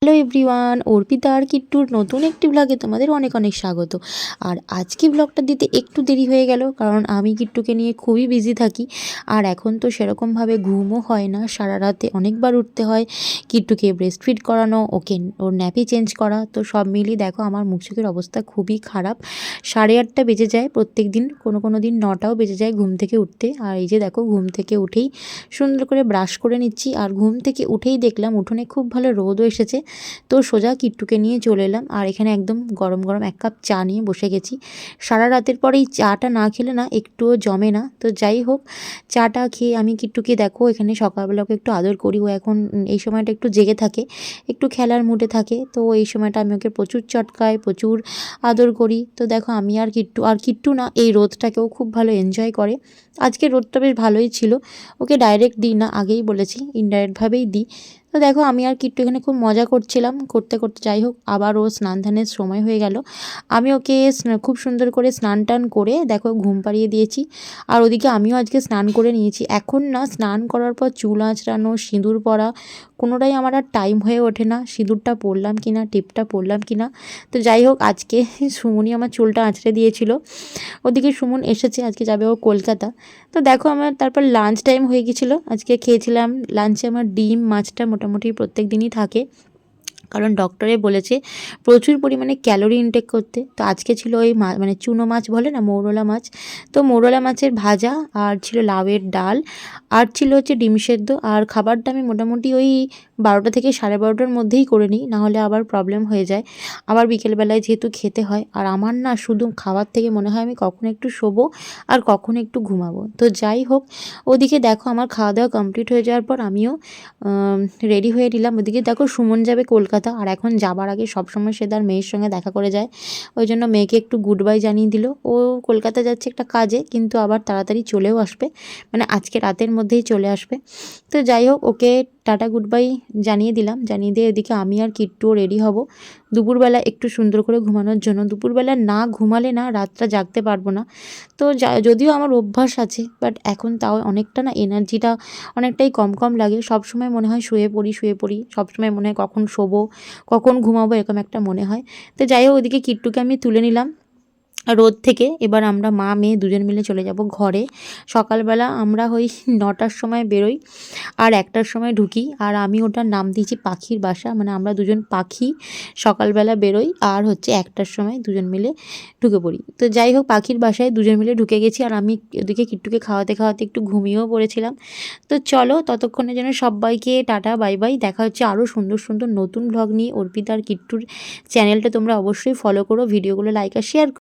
Hello everyone, Arpita আর কিট্টুর নতুন একটি ব্লগে তোমাদের অনেক অনেক স্বাগত। আর আজকে ব্লগটা দিতে একটু দেরি হয়ে গেল, কারণ আমি কিট্টুকে নিয়ে খুবই বিজি থাকি। আর এখন তো সেরকমভাবে ঘুমও হয় না, সারা রাতে অনেকবার উঠতে হয়। কিট্টুকে ব্রেস্ট ফিড করানো, ওকে ওর ন্যাপি চেঞ্জ করা, তো সব মিলিয়ে দেখো আমার মুখ চোখের অবস্থা খুবই খারাপ। 8:30 বেজে যায় প্রত্যেক দিন, কোনো দিন 9টাও বেজে যায় ঘুম থেকে উঠতে। আর এই যে দেখো ঘুম থেকে উঠেই সুন্দর করে ব্রাশ করে নিচ্ছি, আর ঘুম থেকে উঠেই দেখলাম উঠোনে খুব ভালো রোদও এসেছে। তো সোজা কিট্টুকে নিয়ে চলে এলাম, আর এখানে একদম গরম গরম 1 কাপ চা নিয়ে বসে গেছি। সারা রাতের পরে এই চাটা না খেলে না একটুও জমে না। তো যাই হোক, চাটা খেয়ে আমি কিট্টুকে দেখো এখানে সকালবেলা ওকে একটু আদর করি। ও এখন এই সময়টা একটু জেগে থাকে, একটু খেলার মুডে থাকে। তো এই সময়টা আমি ওকে প্রচুর চটকাই, প্রচুর আদর করি। তো দেখো আমি আর কিট্টু না এই রোদটাকেও খুব ভালো এনজয় করে। আজকে রোদটা বেশ ভালোই ছিল। ওকে ডাইরেক্ট দিই না, আগেই বলেছি, ইনডাইরেক্টভাবেই দিই। তো দেখো আমি আর কিট্টু এখানে খুব মজা করছিলাম, করতে করতে যাই হোক আবার ও স্নান ধানের সময় হয়ে গেল। আমি ওকে খুব সুন্দর করে স্নান টান করে দেখো ঘুম পাড়িয়ে দিয়েছি। আর ওদিকে আমিও আজকে স্নান করে নিয়েছি। এখন না স্নান করার পর চুল আঁচড়ানো, সিঁদুর পরা কোনোটাই আমার আর টাইম হয়ে ওঠে না। সিঁদুরটা পরলাম কিনা, টিপটা পরলাম কিনা। তো যাই হোক আজকে সুমনই আমার চুলটা আঁচড়ে দিয়েছিল। ওদিকে সুমন এসেছে, আজকে যাবে ও কলকাতা। তো দেখো আমার তারপর লাঞ্চ টাইম হয়ে গেছিলো। আজকে খেয়েছিলাম লাঞ্চে আমার ডিম মাছটা মোটামুটি প্রত্যেক দিনই থাকে, কারণ ডক্টরে বলেছে প্রচুর পরিমাণে ক্যালোরি ইনটেক করতে। তো আজকে ছিল ওই মানে চুনো মাছ বলে না, মৌরলা মাছ। তো মৌরলা মাছের ভাজা, আর ছিল লাউয়ের ডাল, আর ছিল হচ্ছে ডিম সেদ্ধ। আর খাবারটা আমি মোটামুটি ওই 12টা থেকে 12:30টার মধ্যেই করে নিই, নাহলে আবার প্রবলেম হয়ে যায়। আবার বিকেলবেলায় যেহেতু খেতে হয়, আর আমার না শুধু খাবার থেকে মনে হয় আমি কখন একটু শোবো আর কখন একটু ঘুমাবো। তো যাই হোক, ওদিকে দেখো আমার খাওয়া দাওয়া কমপ্লিট হয়ে যাওয়ার পর আমিও রেডি হয়ে নিলাম। ওদিকে দেখো সুমন যাবে কলকাতা, আর এখন যাবার আগে সবসময় সে তার মেয়ের সঙ্গে দেখা করে যায়। ওই জন্য মেয়েকে একটু গুড বাই জানিয়ে দিল। ও কলকাতা যাচ্ছে একটা কাজে, কিন্তু আবার তাড়াতাড়ি চলেও আসবে, মানে আজকে রাতের মধ্যেই চলে আসবে। তো যাই হোক ওকে টাটা গুড বাই জানিয়ে দিলাম। জানিয়ে দিয়ে এদিকে আমি আর কিট্টুও রেডি হব দুপুরবেলা একটু সুন্দর করে ঘুমানোর জন্য। দুপুরবেলা না ঘুমালে না রাতটা জাগতে পারবো না। তো যদিও আমার অভ্যাস আছে, বাট এখন তাও অনেকটা না এনার্জিটা অনেকটাই কম কম লাগে। সবসময় মনে হয় শুয়ে পড়ি, সবসময় মনে হয় কখন শোবো, কখন ঘুমাবো, এরকম একটা মনে হয়। তো যাই হোক ওইদিকে কিট্টুকে আমি তুলে নিলাম রোদ থেকে। এবার আমরা মা মেয়ে দুজন মিলে চলে যাব ঘরে। সকালবেলা আমরা ওই 9টার সময় বেরোই, আর 1টার সময় ঢুকি। আর আমি ওটার নাম দিয়েছি পাখির বাসা, মানে আমরা দুজন পাখি সকালবেলা বেরোই, আর হচ্ছে 1টার সময় দুজন মিলে ঢুকে পড়ি। তো যাই হোক পাখির বাসায় দুজন মিলে ঢুকে গেছি, আর আমি ওদিকে কিট্টুকে খাওয়াতে খাওয়াতে একটু ঘুমিয়েও পড়েছিলাম। তো চলো ততক্ষণের জন্য সবাইকে টাটা বাই বাই। দেখা হচ্ছে আরও সুন্দর সুন্দর নতুন ব্লগ নিয়ে। অর্পিতা আর কিট্টুর চ্যানেলটা তোমরা অবশ্যই ফলো করো, ভিডিওগুলো লাইক আর শেয়ার